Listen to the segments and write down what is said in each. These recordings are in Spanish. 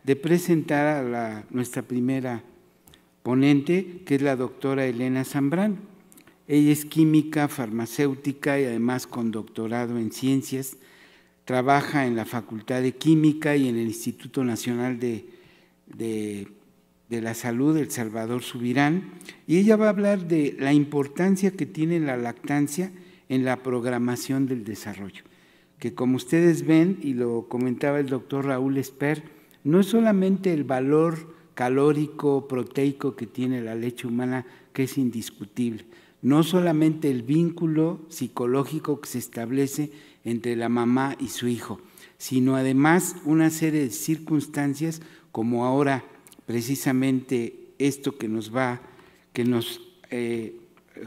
de presentar a nuestra primera ponente, que es la doctora Elena Zambrano. Ella es química, farmacéutica y además con doctorado en ciencias. Trabaja en la Facultad de Química y en el Instituto Nacional de la Salud, El Salvador Subirán, y ella va a hablar de la importancia que tiene la lactancia en la programación del desarrollo, que como ustedes ven, y lo comentaba el doctor Raúl Esper, no es solamente el valor calórico, proteico que tiene la leche humana, que es indiscutible, no solamente el vínculo psicológico que se establece entre la mamá y su hijo, sino además una serie de circunstancias como ahora precisamente esto que nos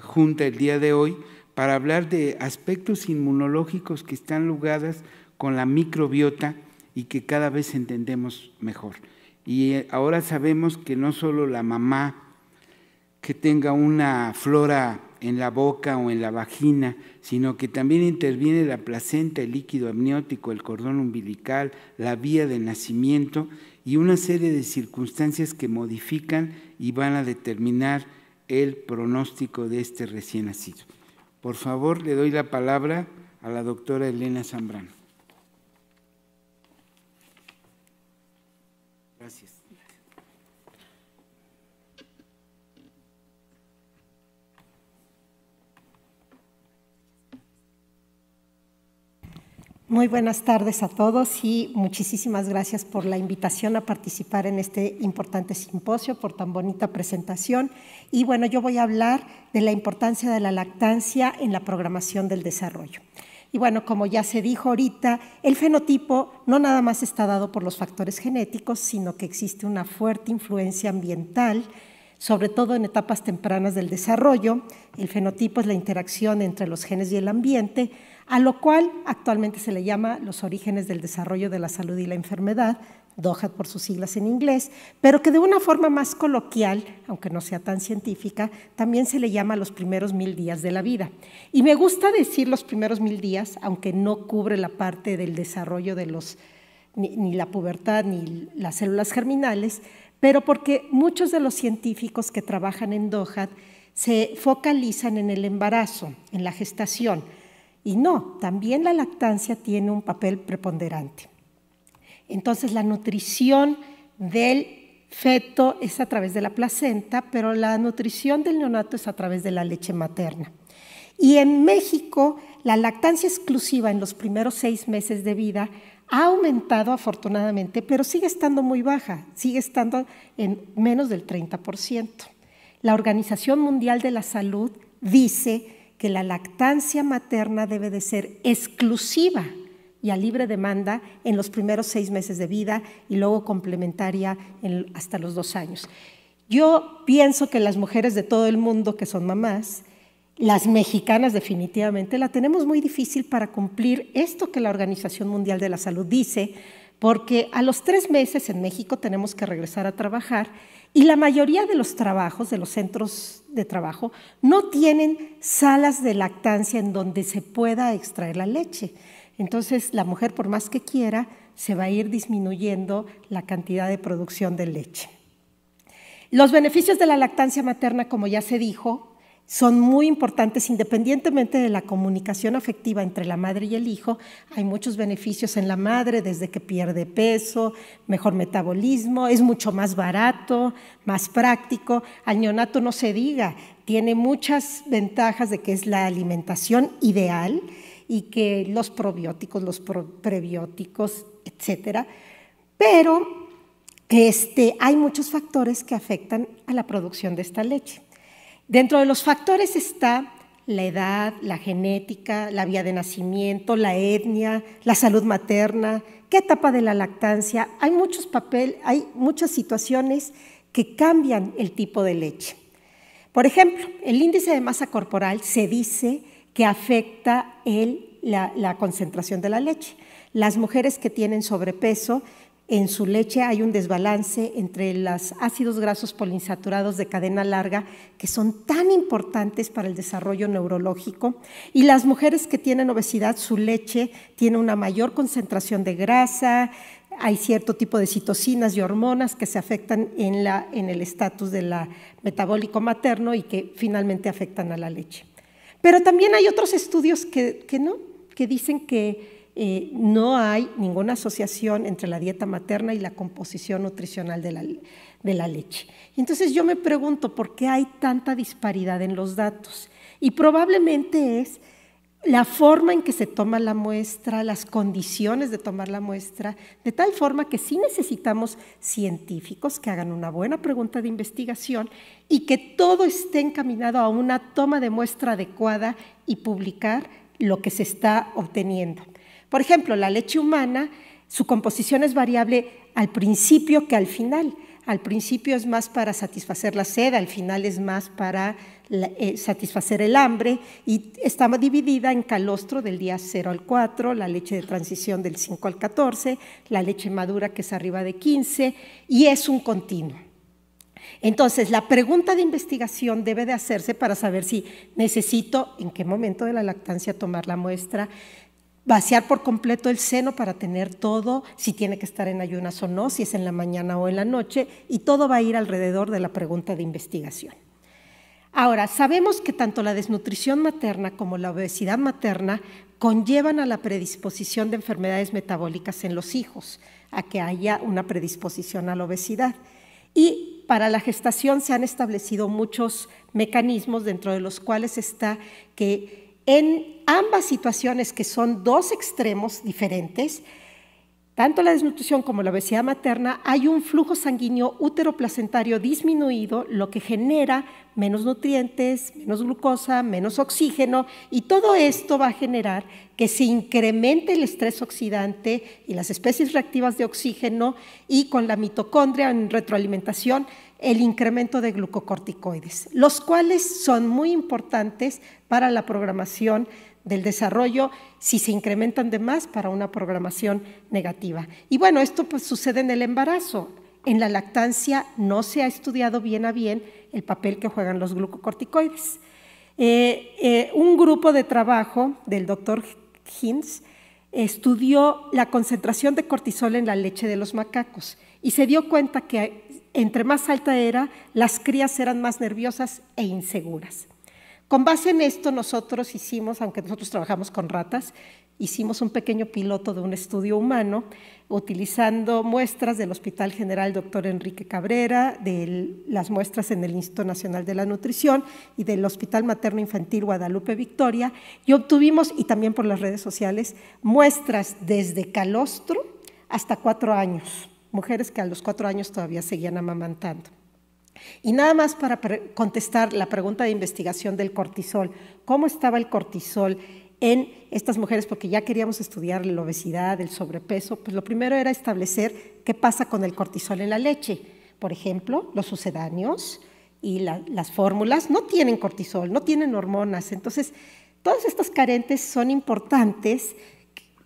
junta el día de hoy para hablar de aspectos inmunológicos que están ligados con la microbiota y que cada vez entendemos mejor. Y ahora sabemos que no solo la mamá que tenga una flora en la boca o en la vagina, sino que también interviene la placenta, el líquido amniótico, el cordón umbilical, la vía de nacimiento y una serie de circunstancias que modifican y van a determinar el pronóstico de este recién nacido. Por favor, le doy la palabra a la doctora Elena Zambrano. Gracias. Muy buenas tardes a todos y muchísimas gracias por la invitación a participar en este importante simposio, por tan bonita presentación. Y bueno, yo voy a hablar de la importancia de la lactancia en la programación del desarrollo. Y bueno, como ya se dijo ahorita, el fenotipo no nada más está dado por los factores genéticos, sino que existe una fuerte influencia ambiental, sobre todo en etapas tempranas del desarrollo. El fenotipo es la interacción entre los genes y el ambiente, a lo cual actualmente se le llama los orígenes del desarrollo de la salud y la enfermedad, DOHAT por sus siglas en inglés, pero que de una forma más coloquial, aunque no sea tan científica, también se le llama los primeros 1000 días de la vida. Y me gusta decir los primeros 1000 días, aunque no cubre la parte del desarrollo de ni la pubertad ni las células germinales, pero porque muchos de los científicos que trabajan en DOHAT se focalizan en el embarazo, en la gestación, y no, también la lactancia tiene un papel preponderante. Entonces, la nutrición del feto es a través de la placenta, pero la nutrición del neonato es a través de la leche materna. Y en México, la lactancia exclusiva en los primeros 6 meses de vida ha aumentado afortunadamente, pero sigue estando muy baja, sigue estando en menos del 30%. La Organización Mundial de la Salud dice que la lactancia materna debe de ser exclusiva y a libre demanda en los primeros 6 meses de vida y luego complementaria hasta los 2 años. Yo pienso que las mujeres de todo el mundo que son mamás, las mexicanas definitivamente, la tenemos muy difícil para cumplir esto que la Organización Mundial de la Salud dice, porque a los 3 meses en México tenemos que regresar a trabajar y la mayoría de los trabajos, de los centros de trabajo, no tienen salas de lactancia en donde se pueda extraer la leche. Entonces, la mujer, por más que quiera, se va a ir disminuyendo la cantidad de producción de leche. Los beneficios de la lactancia materna, como ya se dijo, son muy importantes independientemente de la comunicación afectiva entre la madre y el hijo. Hay muchos beneficios en la madre, desde que pierde peso, mejor metabolismo, es mucho más barato, más práctico. Al neonato no se diga, tiene muchas ventajas de que es la alimentación ideal y que los probióticos, los prebióticos, etcétera. Pero hay muchos factores que afectan a la producción de esta leche. Dentro de los factores está la edad, la genética, la vía de nacimiento, la etnia, la salud materna, qué etapa de la lactancia. Hay muchas situaciones que cambian el tipo de leche. Por ejemplo, el índice de masa corporal se dice que afecta la concentración de la leche. Las mujeres que tienen sobrepeso, en su leche hay un desbalance entre los ácidos grasos poliinsaturados de cadena larga, que son tan importantes para el desarrollo neurológico, y las mujeres que tienen obesidad, su leche tiene una mayor concentración de grasa, hay cierto tipo de citocinas y hormonas que se afectan en el estatus metabólico materno y que finalmente afectan a la leche. Pero también hay otros estudios que dicen que no hay ninguna asociación entre la dieta materna y la composición nutricional de la leche. Entonces yo me pregunto por qué hay tanta disparidad en los datos. Y probablemente es la forma en que se toma la muestra, las condiciones de tomar la muestra, de tal forma que sí necesitamos científicos que hagan una buena pregunta de investigación y que todo esté encaminado a una toma de muestra adecuada y publicar lo que se está obteniendo. Por ejemplo, la leche humana, su composición es variable al principio que al final. Al principio es más para satisfacer la sed, al final es más para satisfacer el hambre, y está dividida en calostro del día 0 al 4, la leche de transición del 5 al 14, la leche madura que es arriba de 15, y es un continuo. Entonces, la pregunta de investigación debe de hacerse para saber si necesito, en qué momento de la lactancia tomar la muestra, vaciar por completo el seno para tener todo, si tiene que estar en ayunas o no, si es en la mañana o en la noche, y todo va a ir alrededor de la pregunta de investigación. Ahora, sabemos que tanto la desnutrición materna como la obesidad materna conllevan a la predisposición de enfermedades metabólicas en los hijos, a que haya una predisposición a la obesidad. Y para la gestación se han establecido muchos mecanismos, dentro de los cuales está que en ambas situaciones, que son dos extremos diferentes, tanto la desnutrición como la obesidad materna, hay un flujo sanguíneo úteroplacentario disminuido, lo que genera menos nutrientes, menos glucosa, menos oxígeno, y todo esto va a generar que se incremente el estrés oxidante y las especies reactivas de oxígeno, y con la mitocondria en retroalimentación, el incremento de glucocorticoides, los cuales son muy importantes para la programación del desarrollo, si se incrementan de más, para una programación negativa. Y bueno, esto pues sucede en el embarazo. En la lactancia no se ha estudiado bien a bien el papel que juegan los glucocorticoides. Un grupo de trabajo del doctor Hinz estudió la concentración de cortisol en la leche de los macacos y se dio cuenta que entre más alta era, las crías eran más nerviosas e inseguras. Con base en esto nosotros hicimos, aunque nosotros trabajamos con ratas, hicimos un pequeño piloto de un estudio humano utilizando muestras del Hospital General Dr. Enrique Cabrera, de las muestras en el Instituto Nacional de la Nutrición y del Hospital Materno Infantil Guadalupe Victoria, y obtuvimos, y también por las redes sociales, muestras desde calostro hasta 4 años, mujeres que a los 4 años todavía seguían amamantando. Y nada más para contestar la pregunta de investigación del cortisol, ¿cómo estaba el cortisol en estas mujeres? Porque ya queríamos estudiar la obesidad, el sobrepeso. Pues lo primero era establecer qué pasa con el cortisol en la leche. Por ejemplo, los sucedáneos y las fórmulas no tienen cortisol, no tienen hormonas. Entonces, todas estas carentes son importantes,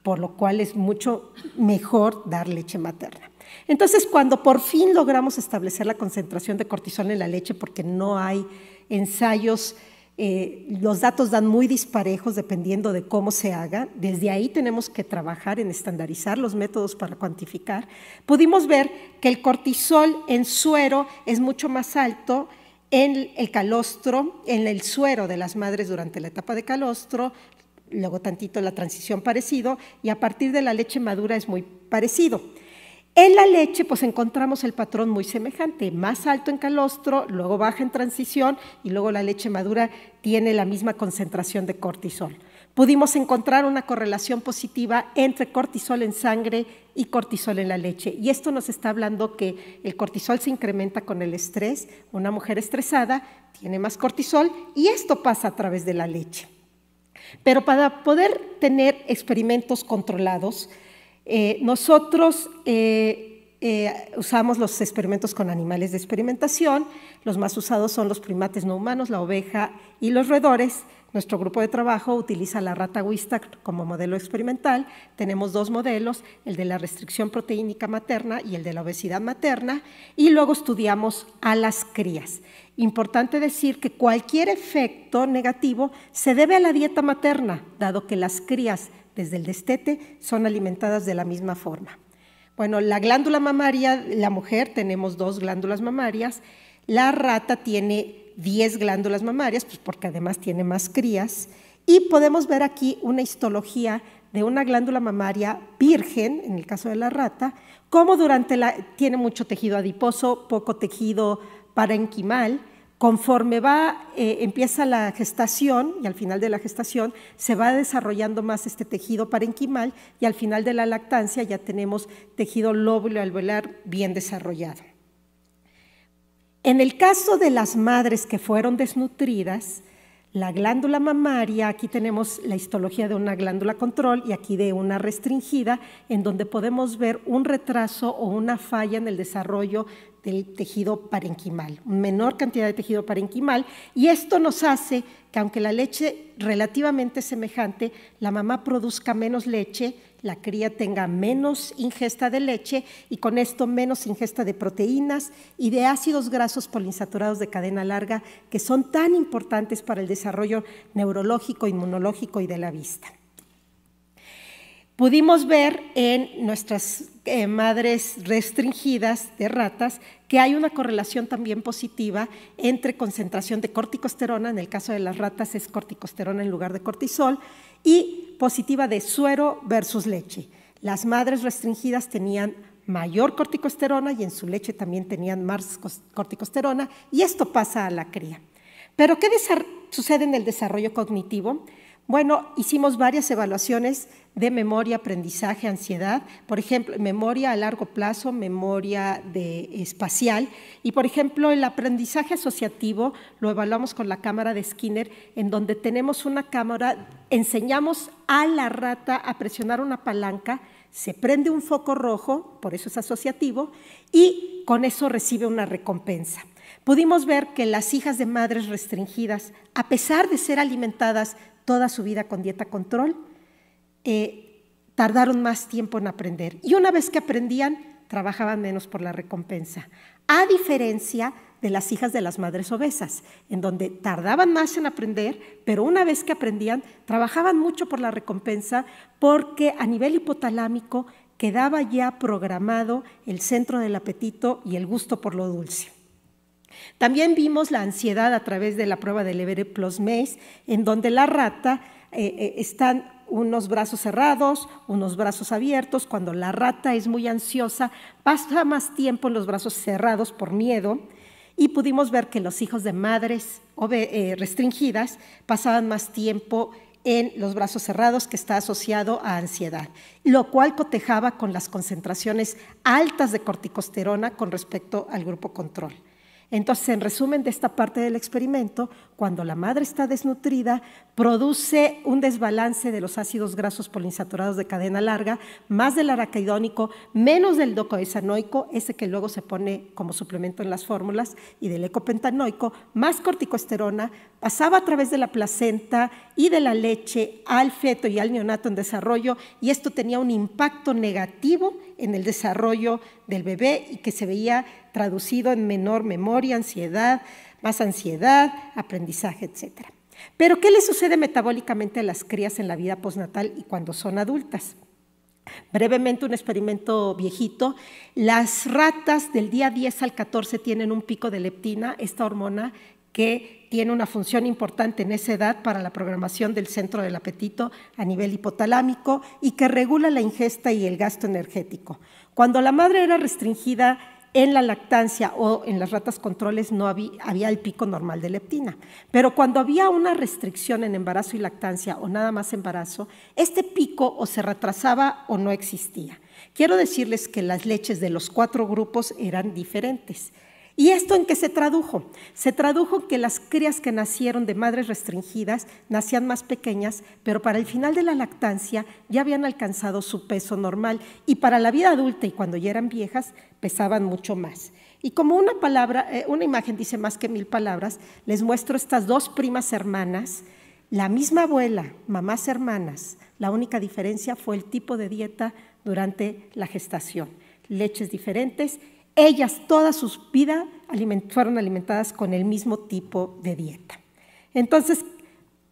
por lo cual es mucho mejor dar leche materna. Entonces, cuando por fin logramos establecer la concentración de cortisol en la leche, porque no hay ensayos, los datos dan muy disparejos dependiendo de cómo se haga, desde ahí tenemos que trabajar en estandarizar los métodos para cuantificar, pudimos ver que el cortisol en suero es mucho más alto en el calostro, en el suero de las madres durante la etapa de calostro, luego tantito la transición parecido, y a partir de la leche madura es muy parecido. En la leche pues encontramos el patrón muy semejante, más alto en calostro, luego baja en transición y luego la leche madura tiene la misma concentración de cortisol. Pudimos encontrar una correlación positiva entre cortisol en sangre y cortisol en la leche, y esto nos está hablando que el cortisol se incrementa con el estrés. Una mujer estresada tiene más cortisol y esto pasa a través de la leche. Pero para poder tener experimentos controlados, nosotros usamos los experimentos con animales de experimentación. Los más usados son los primates no humanos, la oveja y los roedores. Nuestro grupo de trabajo utiliza la rata Wistar como modelo experimental. Tenemos 2 modelos, el de la restricción proteínica materna y el de la obesidad materna, y luego estudiamos a las crías. Importante decir que cualquier efecto negativo se debe a la dieta materna, dado que las crías desde el destete son alimentadas de la misma forma. Bueno, la glándula mamaria, la mujer tenemos 2 glándulas mamarias, la rata tiene 10 glándulas mamarias, pues porque además tiene más crías, y podemos ver aquí una histología de una glándula mamaria virgen, en el caso de la rata, como tiene mucho tejido adiposo, poco tejido parenquimal. Conforme empieza la gestación y al final de la gestación se va desarrollando más este tejido parenquimal y al final de la lactancia ya tenemos tejido lóbulo-alveolar bien desarrollado. En el caso de las madres que fueron desnutridas, la glándula mamaria, aquí tenemos la histología de una glándula control y aquí de una restringida, en donde podemos ver un retraso o una falla en el desarrollo del tejido parenquimal, menor cantidad de tejido parenquimal, y esto nos hace que aunque la leche relativamente semejante, la mamá produzca menos leche, la cría tenga menos ingesta de leche y con esto menos ingesta de proteínas y de ácidos grasos poliinsaturados de cadena larga que son tan importantes para el desarrollo neurológico, inmunológico y de la vista. Pudimos ver en nuestras madres restringidas de ratas que hay una correlación también positiva entre concentración de corticosterona, en el caso de las ratas es corticosterona en lugar de cortisol, y positiva de suero versus leche. Las madres restringidas tenían mayor corticosterona y en su leche también tenían más corticosterona, y esto pasa a la cría. ¿Pero qué sucede en el desarrollo cognitivo? Bueno, hicimos varias evaluaciones de memoria, aprendizaje, ansiedad, por ejemplo, memoria a largo plazo, memoria espacial, y por ejemplo, el aprendizaje asociativo lo evaluamos con la cámara de Skinner, en donde tenemos una cámara, enseñamos a la rata a presionar una palanca, se prende un foco rojo, por eso es asociativo, y con eso recibe una recompensa. Pudimos ver que las hijas de madres restringidas, a pesar de ser alimentadas toda su vida con dieta control, tardaron más tiempo en aprender. Y una vez que aprendían, trabajaban menos por la recompensa. A diferencia de las hijas de las madres obesas, en donde tardaban más en aprender, pero una vez que aprendían, trabajaban mucho por la recompensa porque a nivel hipotalámico quedaba ya programado el centro del apetito y el gusto por lo dulce. También vimos la ansiedad a través de la prueba del Everett plus Mace, en donde la rata están unos brazos cerrados, unos brazos abiertos. Cuando la rata es muy ansiosa, pasa más tiempo en los brazos cerrados por miedo, y pudimos ver que los hijos de madres restringidas pasaban más tiempo en los brazos cerrados, que está asociado a ansiedad, lo cual cotejaba con las concentraciones altas de corticosterona con respecto al grupo control. Entonces, en resumen de esta parte del experimento, cuando la madre está desnutrida, produce un desbalance de los ácidos grasos poliinsaturados de cadena larga, más del araquidónico, menos del docoesanoico, ese que luego se pone como suplemento en las fórmulas, y del ecopentanoico, más corticosterona, pasaba a través de la placenta y de la leche al feto y al neonato en desarrollo, y esto tenía un impacto negativo en el desarrollo del bebé y que se veía traducido en menor memoria, ansiedad, más ansiedad, aprendizaje, etc. Pero, ¿qué le sucede metabólicamente a las crías en la vida postnatal y cuando son adultas? Brevemente, un experimento viejito. Las ratas del día 10 al 14 tienen un pico de leptina, esta hormona que tiene una función importante en esa edad para la programación del centro del apetito a nivel hipotalámico y que regula la ingesta y el gasto energético. Cuando la madre era restringida en la lactancia o en las ratas controles no había el pico normal de leptina, pero cuando había una restricción en embarazo y lactancia o nada más embarazo, este pico o se retrasaba o no existía. Quiero decirles que las leches de los 4 grupos eran diferentes. ¿Y esto en qué se tradujo? Se tradujo que las crías que nacieron de madres restringidas nacían más pequeñas, pero para el final de la lactancia ya habían alcanzado su peso normal y para la vida adulta y cuando ya eran viejas pesaban mucho más. Y como una imagen dice más que 1000 palabras, les muestro estas 2 primas hermanas, la misma abuela, mamás hermanas. La única diferencia fue el tipo de dieta durante la gestación. Leches diferentes. Ellas toda su vida fueron alimentadas con el mismo tipo de dieta. Entonces,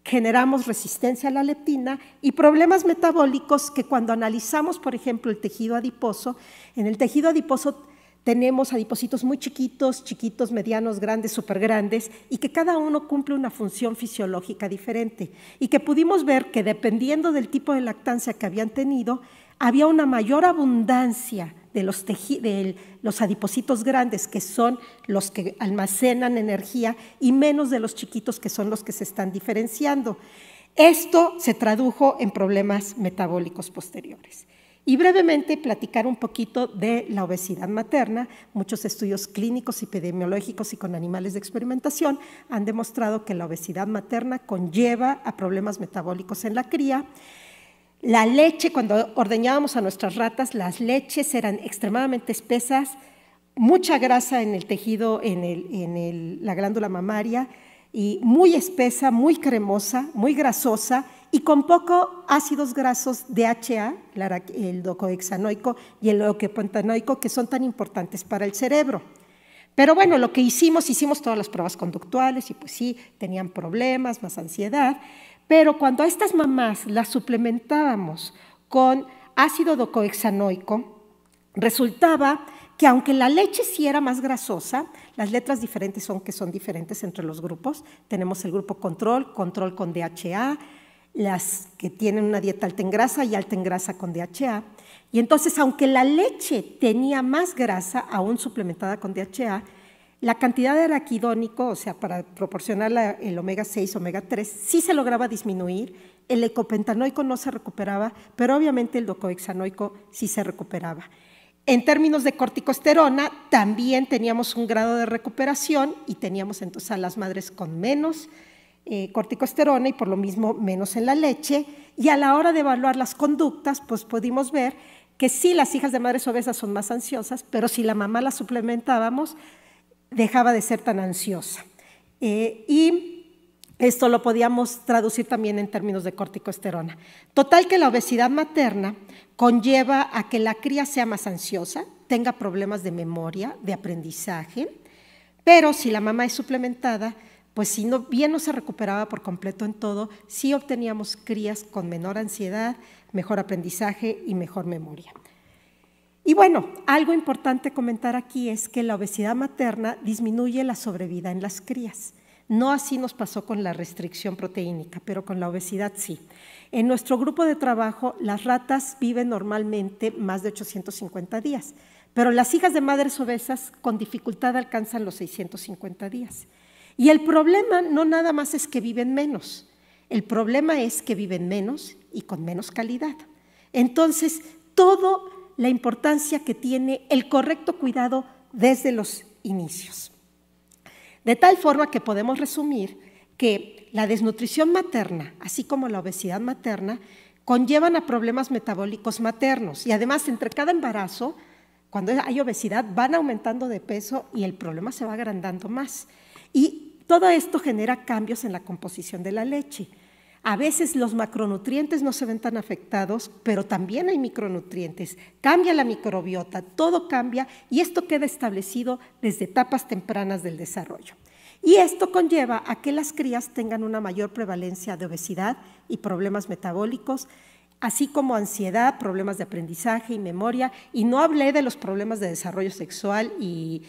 generamos resistencia a la leptina y problemas metabólicos que cuando analizamos, por ejemplo, el tejido adiposo, en el tejido adiposo tenemos adipocitos muy chiquitos, chiquitos, medianos, grandes, súper grandes, y que cada uno cumple una función fisiológica diferente. Y que pudimos ver que dependiendo del tipo de lactancia que habían tenido, había una mayor abundancia de los adipocitos grandes, que son los que almacenan energía, y menos de los chiquitos, que son los que se están diferenciando. Esto se tradujo en problemas metabólicos posteriores. Y brevemente platicar un poquito de la obesidad materna. Muchos estudios clínicos, epidemiológicos y con animales de experimentación han demostrado que la obesidad materna conlleva a problemas metabólicos en la cría. La leche, cuando ordeñábamos a nuestras ratas, las leches eran extremadamente espesas, mucha grasa en el tejido, la glándula mamaria, y muy espesa, muy cremosa, muy grasosa, y con poco ácidos grasos DHA, el docosahexaenoico y el eicosapentaenoico, que son tan importantes para el cerebro. Pero bueno, lo que hicimos todas las pruebas conductuales y pues sí, tenían problemas, más ansiedad, pero cuando a estas mamás las suplementábamos con ácido docosahexaenoico, resultaba que aunque la leche sí era más grasosa, las letras diferentes son que son diferentes entre los grupos. Tenemos el grupo control con DHA, las que tienen una dieta alta en grasa y alta en grasa con DHA. Y entonces, aunque la leche tenía más grasa, aún suplementada con DHA, la cantidad de araquidónico, o sea, para proporcionar el omega 6, omega 3, sí se lograba disminuir. El eicosapentaenoico no se recuperaba, pero obviamente el docosahexaenoico sí se recuperaba. En términos de corticosterona, también teníamos un grado de recuperación y teníamos entonces a las madres con menos corticosterona y por lo mismo menos en la leche. Y a la hora de evaluar las conductas, pues pudimos ver que sí, las hijas de madres obesas son más ansiosas, pero si la mamá la suplementábamos, dejaba de ser tan ansiosa. Y esto lo podíamos traducir también en términos de corticosterona. Total que la obesidad materna conlleva a que la cría sea más ansiosa, tenga problemas de memoria, de aprendizaje, pero si la mamá es suplementada, pues si bien no se recuperaba por completo en todo, sí obteníamos crías con menor ansiedad, mejor aprendizaje y mejor memoria. Y bueno, algo importante comentar aquí es que la obesidad materna disminuye la sobrevida en las crías. No así nos pasó con la restricción proteínica, pero con la obesidad sí. En nuestro grupo de trabajo, las ratas viven normalmente más de 850 días, pero las hijas de madres obesas con dificultad alcanzan los 650 días. Y el problema no nada más es que viven menos, el problema es que viven menos y con menos calidad. Entonces, toda la importancia que tiene el correcto cuidado desde los inicios. De tal forma que podemos resumir que la desnutrición materna, así como la obesidad materna, conllevan a problemas metabólicos maternos y además entre cada embarazo, cuando hay obesidad, van aumentando de peso y el problema se va agrandando más. Y todo esto genera cambios en la composición de la leche. A veces los macronutrientes no se ven tan afectados, pero también hay micronutrientes. Cambia la microbiota, todo cambia y esto queda establecido desde etapas tempranas del desarrollo. Y esto conlleva a que las crías tengan una mayor prevalencia de obesidad y problemas metabólicos, así como ansiedad, problemas de aprendizaje y memoria. Y no hablé de los problemas de desarrollo sexual y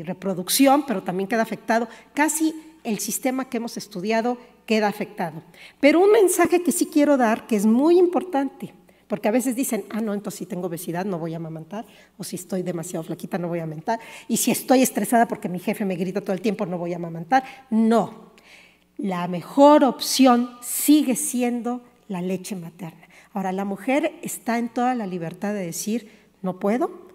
reproducción, pero también queda afectado. Casi el sistema que hemos estudiado queda afectado. Pero un mensaje que sí quiero dar, que es muy importante, porque a veces dicen, no, entonces si tengo obesidad no voy a amamantar, o si estoy demasiado flaquita no voy a amamantar, y si estoy estresada porque mi jefe me grita todo el tiempo no voy a amamantar. No, la mejor opción sigue siendo la leche materna. Ahora, la mujer está en toda la libertad de decir, no puedo,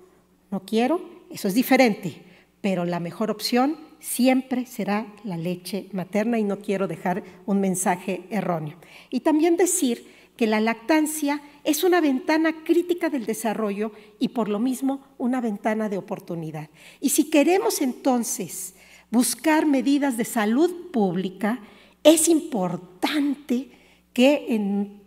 no quiero, eso es diferente, pero la mejor opción siempre será la leche materna y no quiero dejar un mensaje erróneo. Y también decir que la lactancia es una ventana crítica del desarrollo y por lo mismo una ventana de oportunidad. Y si queremos entonces buscar medidas de salud pública, es importante que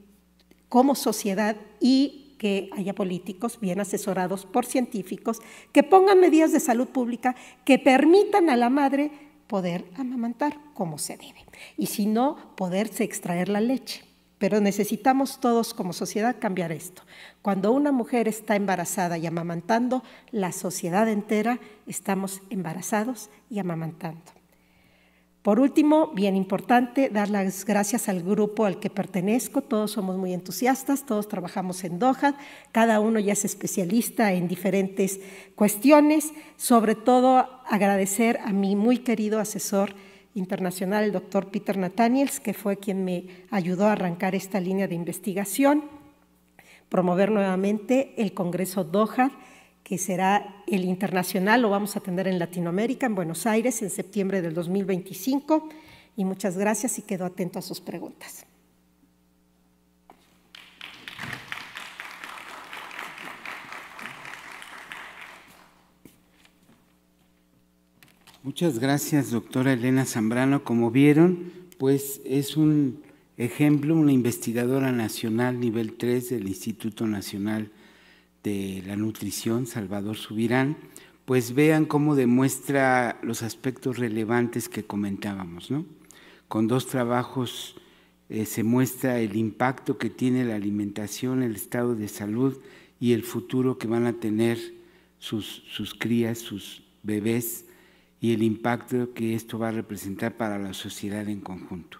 como sociedad y que haya políticos bien asesorados por científicos que pongan medidas de salud pública que permitan a la madre poder amamantar como se debe. Y si no, poderse extraer la leche. Pero necesitamos todos como sociedad cambiar esto. Cuando una mujer está embarazada y amamantando, la sociedad entera estamos embarazados y amamantando. Por último, bien importante, dar las gracias al grupo al que pertenezco. Todos somos muy entusiastas, todos trabajamos en DOJAD, cada uno ya es especialista en diferentes cuestiones. Sobre todo, agradecer a mi muy querido asesor internacional, el doctor Peter Nathaniels, que fue quien me ayudó a arrancar esta línea de investigación, promover nuevamente el Congreso DOJAD, que será el internacional, lo vamos a tener en Latinoamérica, en Buenos Aires, en septiembre del 2025. Y muchas gracias y quedo atento a sus preguntas. Muchas gracias, doctora Elena Zambrano. Como vieron, pues es un ejemplo, una investigadora nacional nivel 3 del Instituto Nacional de la Nutrición, Salvador Subirán. Pues vean cómo demuestra los aspectos relevantes que comentábamos, ¿no? Con 2 trabajos se muestra el impacto que tiene la alimentación, el estado de salud y el futuro que van a tener sus crías, sus bebés, y el impacto que esto va a representar para la sociedad en conjunto.